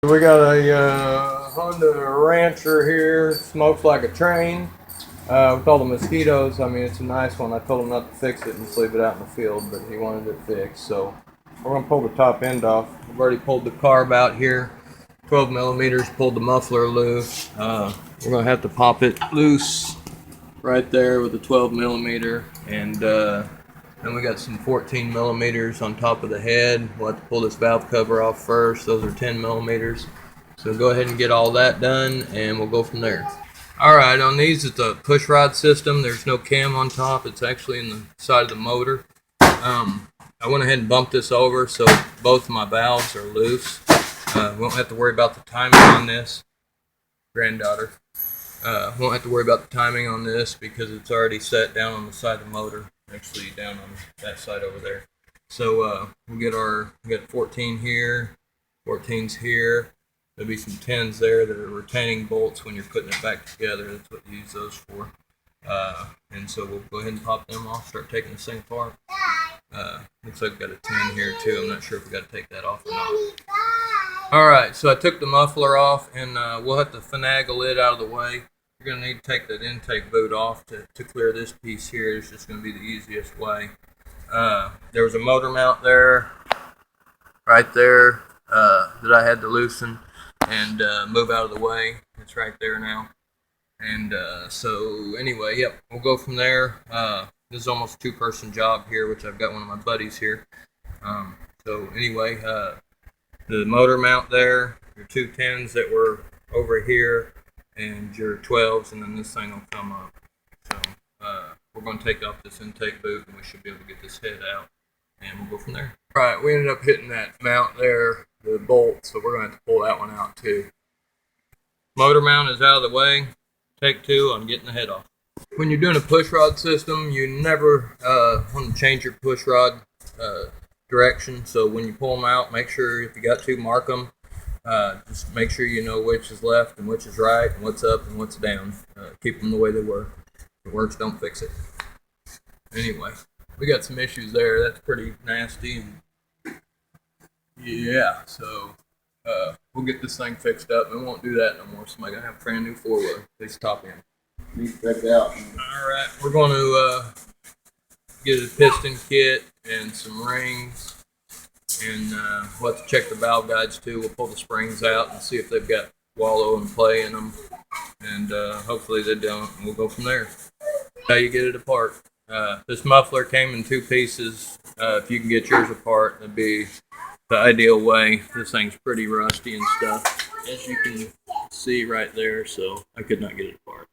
We got a Honda Rancher here, smokes like a train. With all the mosquitoes, I mean, it's a nice one. I told him not to fix it and just leave it out in the field, but he wanted it fixed. So we're going to pull the top end off. I've already pulled the carb out here, 12 millimeters, pulled the muffler loose. We're going to have to pop it loose right there with the 12 millimeter. And then we got some 14 millimeters on top of the head. We'll have to pull this valve cover off first. Those are 10 millimeters. So go ahead and get all that done and we'll go from there. Alright, on these it's a push rod system. There's no cam on top. It's actually in the side of the motor. I went ahead and bumped this over so both of my valves are loose. Won't have to worry about the timing on this. Granddaughter. Won't have to worry about the timing on this because it's already set down on the side of the motor. Actually down on that side over there. So we got 14 here, 14's here. There'll be some 10s there that are retaining bolts when you're putting it back together. That's what you use those for. And so we'll go ahead and pop them off, start taking this thing apart. Looks like we've got a 10 here too. I'm not sure if we got to take that off or not. Alright, so I took the muffler off and we'll have to finagle it out of the way. You're going to need to take that intake boot off to clear this piece here. It's just going to be the easiest way. There was a motor mount there, right there, that I had to loosen and move out of the way. It's right there now. And so anyway, yep, we'll go from there. This is almost a two-person job here, which I've got one of my buddies here. So anyway, the motor mount there, your two 10s that were over here, and your 12s, and then this thing will come up. So we're going to take off this intake boot, and we should be able to get this head out, and we'll go from there. All right, we ended up hitting that mount there, the bolt, so we're going to have to pull that one out too. Motor mount is out of the way. Take two on getting the head off. When you're doing a push rod system, you never want to change your push rod direction. So when you pull them out, make sure if you got to, mark them. Just make sure you know which is left and which is right and what's up and what's down. Keep them the way they were. If it works, don't fix it. Anyway, we got some issues there. That's pretty nasty. And yeah, so we'll get this thing fixed up. We won't do that no more. Somebody's going to have a brand new four-wheeler. At top end. Need to check it out. Alright, we're going to get a piston kit and some rings. And we'll have to check the valve guides too. We'll pull the springs out and see if they've got wallow and play in them. And hopefully they don't. And we'll go from there. How you get it apart. This muffler came in two pieces. If you can get yours apart, that'd be the ideal way. This thing's pretty rusty and stuff, as you can see right there. So I could not get it apart.